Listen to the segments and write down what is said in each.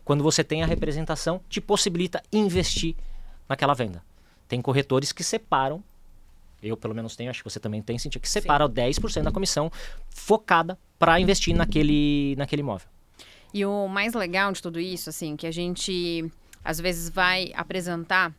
quando você tem a representação, te possibilita investir naquela venda. Tem corretores que separam, eu pelo menos tenho, acho que você também tem, Cíntia, que separa 10% da comissão focada para investir naquele imóvel. E o mais legal de tudo isso, assim, que a gente às vezes vai apresentar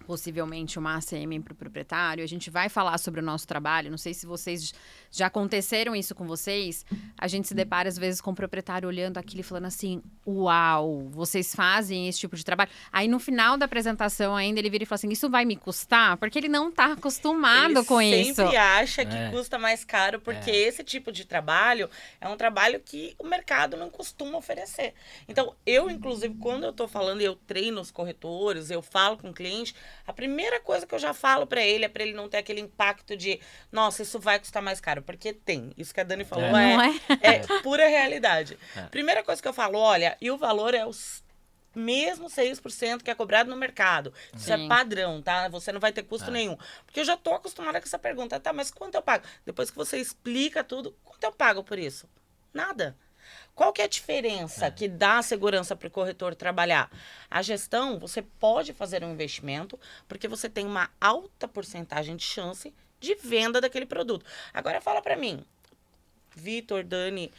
possivelmente uma ACM para o proprietário, a gente vai falar sobre o nosso trabalho, não sei se vocês já aconteceram isso com vocês, a gente se depara às vezes com o proprietário olhando aquilo e falando assim, uau, vocês fazem esse tipo de trabalho. Aí no final da apresentação ainda ele vira e fala assim, isso vai me custar? Porque ele não está acostumado com isso. Ele sempre acha que custa mais caro, porque esse tipo de trabalho é um trabalho que o mercado não costuma oferecer. Então, eu, inclusive, quando eu estou falando, eu treino os corretores, eu falo com o cliente, a primeira coisa que eu já falo para ele é para ele não ter aquele impacto de, nossa, isso vai custar mais caro, porque tem. Isso que a Dani falou é pura realidade. Primeira coisa que eu falo, olha, e o valor é os mesmo 6% que é cobrado no mercado. Isso é padrão, tá? Você não vai ter custo nenhum. Porque eu já tô acostumada com essa pergunta, tá? Mas quanto eu pago? Depois que você explica tudo, quanto eu pago por isso? Nada. Qual que é a diferença que dá segurança para o corretor trabalhar? A gestão, você pode fazer um investimento porque você tem uma alta porcentagem de chance de venda daquele produto. Agora fala para mim, Vitor, Dani,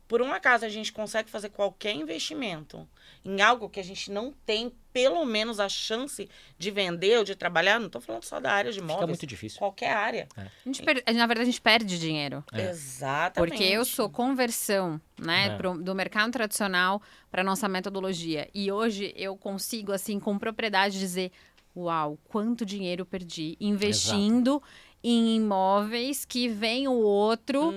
por um acaso a gente consegue fazer qualquer investimento em algo que a gente não tem pelo menos a chance de vender ou de trabalhar, não estou falando só da área de imóveis. Fica muito difícil. Qualquer área. Na verdade, a gente perde dinheiro. Exatamente. Porque eu sou conversão, né, do mercado tradicional para nossa metodologia. E hoje eu consigo, assim, com propriedade dizer, uau, quanto dinheiro eu perdi investindo em imóveis que vem o outro.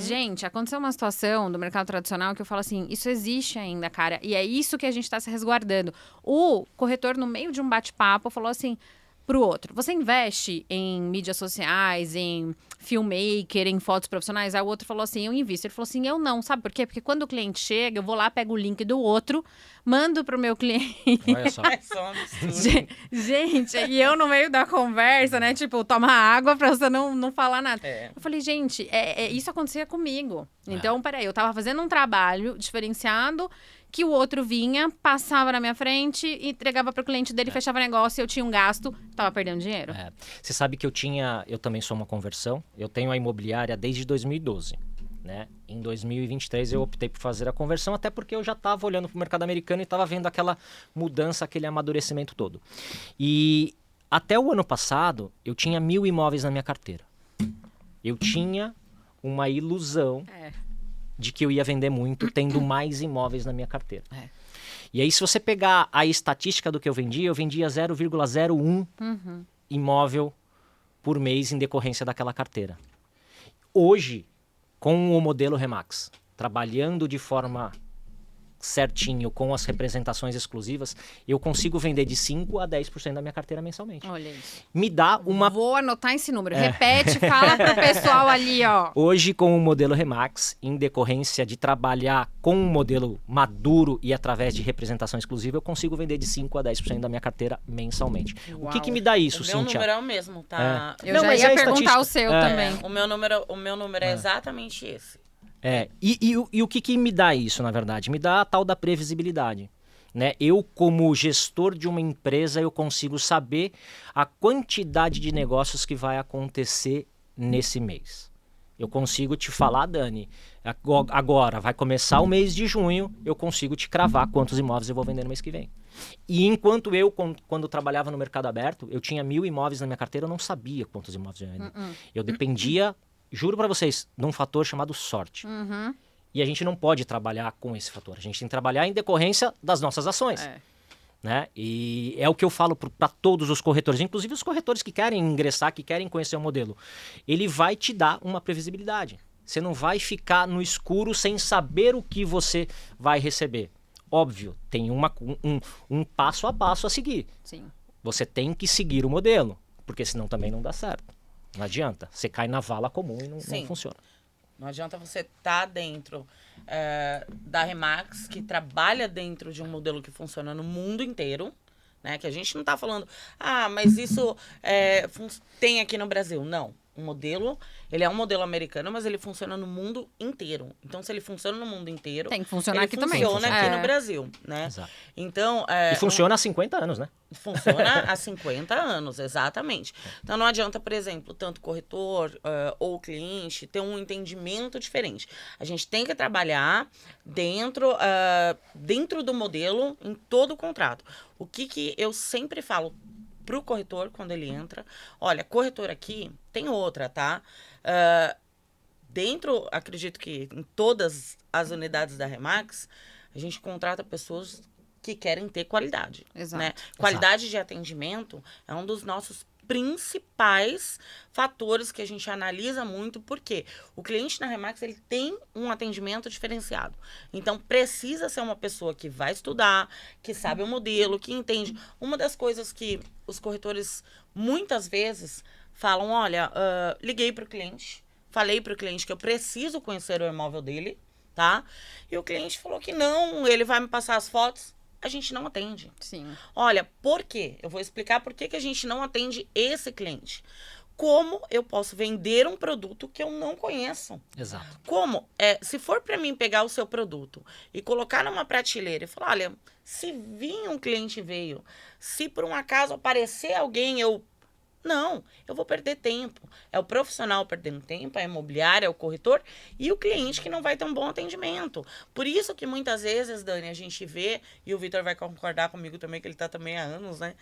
Gente, aconteceu uma situação do mercado tradicional que eu falo assim, isso existe ainda, cara. E é isso que a gente está se resguardando. O corretor, no meio de um bate-papo, falou assim pro outro, você investe em mídias sociais, em filmmaker, em fotos profissionais? Aí o outro falou assim, eu invisto. Ele falou assim, eu não. Sabe por quê? Porque quando o cliente chega, eu vou lá, pego o link do outro, mando pro meu cliente. Olha só. É só um absurdo. Gente, e eu no meio da conversa, né? Tipo, toma água pra você não falar nada. Eu falei, gente, isso acontecia comigo. Então, peraí, eu tava fazendo um trabalho diferenciado que o outro vinha, passava na minha frente, entregava pro cliente dele, fechava negócio, eu tinha um gasto, tava perdendo dinheiro. Você sabe que eu também sou uma conversão, eu tenho a imobiliária desde 2012. Né? Em 2023 eu optei por fazer a conversão, até porque eu já estava olhando para o mercado americano e estava vendo aquela mudança, aquele amadurecimento todo. E até o ano passado, eu tinha 1.000 imóveis na minha carteira. Eu tinha uma ilusão de que eu ia vender muito tendo mais imóveis na minha carteira. E aí, se você pegar a estatística do que eu vendia 0,01 imóvel por mês em decorrência daquela carteira. Hoje, com o modelo Remax, trabalhando de forma certinho com as representações exclusivas, eu consigo vender de 5% a 10% da minha carteira mensalmente. Olha isso. Me dá uma... Vou anotar esse número. Repete, fala pro pessoal ali, ó. Hoje, com o modelo Remax, em decorrência de trabalhar com um modelo maduro e através de representação exclusiva, eu consigo vender de 5% a 10% da minha carteira mensalmente. Uau. O que me dá isso, O Cíntia? meu número é o mesmo, tá? Eu já ia perguntar o seu também. O meu número é exatamente esse. E o que me dá isso, na verdade? Me dá a tal da previsibilidade. Né? Eu, como gestor de uma empresa, eu consigo saber a quantidade de negócios que vai acontecer nesse mês. Eu consigo te falar, Dani, agora vai começar o mês de junho, eu consigo te cravar quantos imóveis eu vou vender no mês que vem. E enquanto eu, quando trabalhava no mercado aberto, eu tinha 1.000 imóveis na minha carteira, eu não sabia quantos imóveis eu ia vender. Eu dependia... Juro pra vocês, de um fator chamado sorte. E a gente não pode trabalhar com esse fator. A gente tem que trabalhar em decorrência das nossas ações. Né? E é o que eu falo para todos os corretores, inclusive os corretores que querem ingressar, que querem conhecer o modelo. Ele vai te dar uma previsibilidade. Você não vai ficar no escuro sem saber o que você vai receber. Óbvio, tem um passo a passo a seguir. Sim. Você tem que seguir o modelo, porque senão também não dá certo. Não adianta. Você cai na vala comum e não funciona. Não adianta você estar dentro da Remax, que trabalha dentro de um modelo que funciona no mundo inteiro, né? Que a gente não está falando, mas isso tem aqui no Brasil. Não. um modelo, ele é um modelo americano, mas ele funciona no mundo inteiro. Então, se ele funciona no mundo inteiro, tem que funcionar ele aqui também. funciona aqui no Brasil, né? Exato. Então, e funciona há 50 anos, né? Funciona há 50 anos, exatamente. Então, não adianta, por exemplo, tanto corretor ou cliente ter um entendimento diferente. A gente tem que trabalhar dentro do modelo, em todo o contrato. O que eu sempre falo pro corretor, quando ele entra, olha, corretor aqui tem outra, tá? Dentro, acredito que em todas as unidades da Remax, a gente contrata pessoas que querem ter qualidade. Exato. Né? Qualidade de atendimento é um dos nossos principais fatores que a gente analisa muito, porque o cliente na Remax, ele tem um atendimento diferenciado. Então, precisa ser uma pessoa que vai estudar, que sabe o modelo, que entende. Uma das coisas que os corretores, muitas vezes, falam, olha, liguei para o cliente, falei para o cliente que eu preciso conhecer o imóvel dele, tá? E o cliente falou que não, ele vai me passar as fotos. A gente não atende. Sim. Olha, por quê? Eu vou explicar por que a gente não atende esse cliente. Como eu posso vender um produto que eu não conheço? Exato. Como? Se for para mim pegar o seu produto e colocar numa prateleira e falar, olha, se vir um cliente veio, se por um acaso aparecer alguém, Não, eu vou perder tempo. É o profissional perdendo tempo, é a imobiliária, é o corretor e o cliente que não vai ter um bom atendimento. Por isso que muitas vezes, Dani, a gente vê, e o Vitor vai concordar comigo também, que ele está também há anos, né?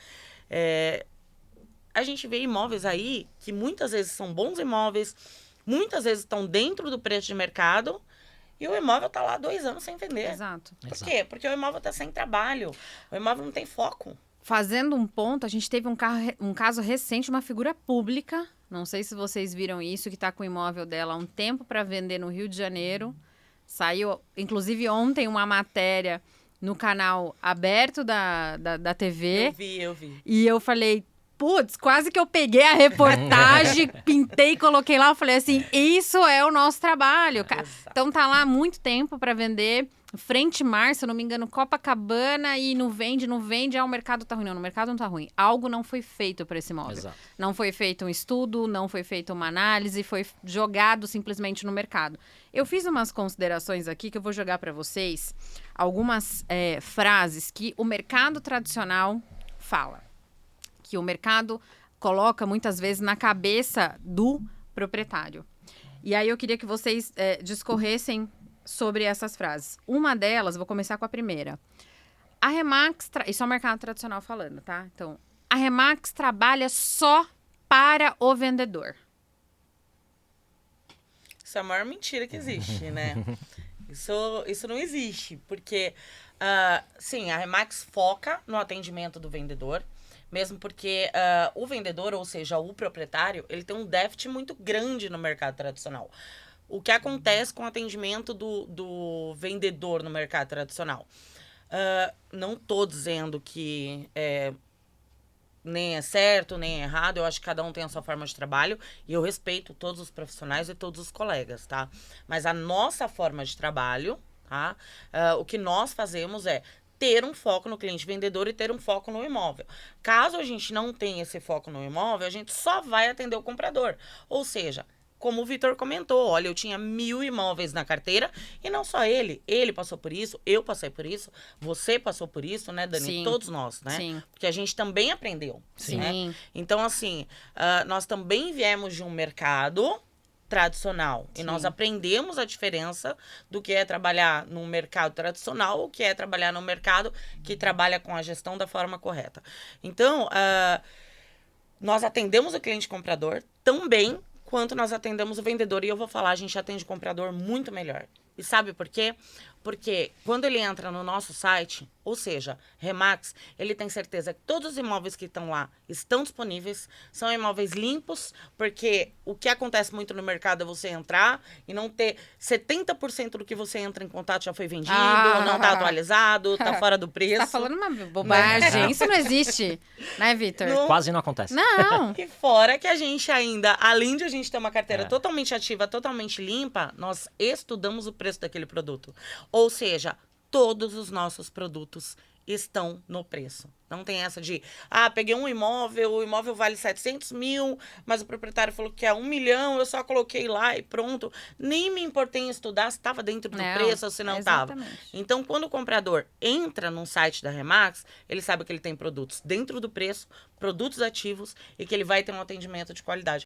A gente vê imóveis aí que muitas vezes são bons imóveis, muitas vezes estão dentro do preço de mercado e o imóvel está lá 2 anos sem vender. Exato. Por quê? Porque o imóvel está sem trabalho, o imóvel não tem foco. Fazendo um ponto, a gente teve um caso recente, uma figura pública, não sei se vocês viram isso, que está com o imóvel dela há um tempo para vender no Rio de Janeiro. Saiu, inclusive, ontem uma matéria no canal aberto da TV. Eu vi. E eu falei, putz, quase que eu peguei a reportagem, pintei e coloquei lá. Eu falei assim, isso é o nosso trabalho. Então tá lá há muito tempo para vender. Frente Mar, se eu não me engano, Copacabana, e não vende, o mercado tá ruim. Não, o mercado não tá ruim. Algo não foi feito para esse imóvel. Exato. Não foi feito um estudo, não foi feita uma análise, foi jogado simplesmente no mercado. Eu fiz umas considerações aqui que eu vou jogar para vocês, algumas frases que o mercado tradicional fala, que o mercado coloca muitas vezes na cabeça do proprietário. E aí eu queria que vocês discorressem sobre essas frases. Uma delas, vou começar com a primeira. A Remax, isso é o mercado tradicional falando, tá? Então, a Remax trabalha só para o vendedor. Isso é a maior mentira que existe, né? Isso não existe, porque, sim, a Remax foca no atendimento do vendedor, mesmo porque o vendedor, ou seja, o proprietário, ele tem um déficit muito grande no mercado tradicional. O que acontece com o atendimento do vendedor no mercado tradicional? Não estou dizendo que nem é certo, nem é errado. Eu acho que cada um tem a sua forma de trabalho e eu respeito todos os profissionais e todos os colegas, tá? Mas a nossa forma de trabalho, tá? O que nós fazemos é ter um foco no cliente vendedor e ter um foco no imóvel. Caso a gente não tenha esse foco no imóvel, a gente só vai atender o comprador. Ou seja, como o Vitor comentou, olha, eu tinha 1000 imóveis na carteira e não só ele. Ele passou por isso, eu passei por isso, você passou por isso, né, Dani? Sim. Todos nós, né? Sim. Porque a gente também aprendeu. Sim. Né? Então, assim, nós também viemos de um mercado tradicional. Sim. E nós aprendemos a diferença do que é trabalhar num mercado tradicional, o que é trabalhar num mercado que trabalha com a gestão da forma correta. Então, nós atendemos o cliente comprador tão bem quanto nós atendemos o vendedor. E eu vou falar, a gente atende o comprador muito melhor. E sabe por quê? Porque quando ele entra no nosso site, ou seja, Remax, ele tem certeza que todos os imóveis que estão lá estão disponíveis, são imóveis limpos, porque o que acontece muito no mercado é você entrar e não ter 70% do que você entra em contato já foi vendido, não está atualizado, está fora do preço. Você tá falando uma bobagem. Isso não existe, né, Vitor? Quase não acontece. Não. E fora que a gente ainda, além de a gente ter uma carteira totalmente ativa, totalmente limpa, nós estudamos o preço daquele produto. Ou seja, todos os nossos produtos estão no preço. Não tem essa de, peguei um imóvel, o imóvel vale 700 mil, mas o proprietário falou que é 1 milhão, eu só coloquei lá e pronto. Nem me importei em estudar se estava dentro do preço ou se não estava. Então, quando o comprador entra num site da Remax, ele sabe que ele tem produtos dentro do preço, produtos ativos e que ele vai ter um atendimento de qualidade.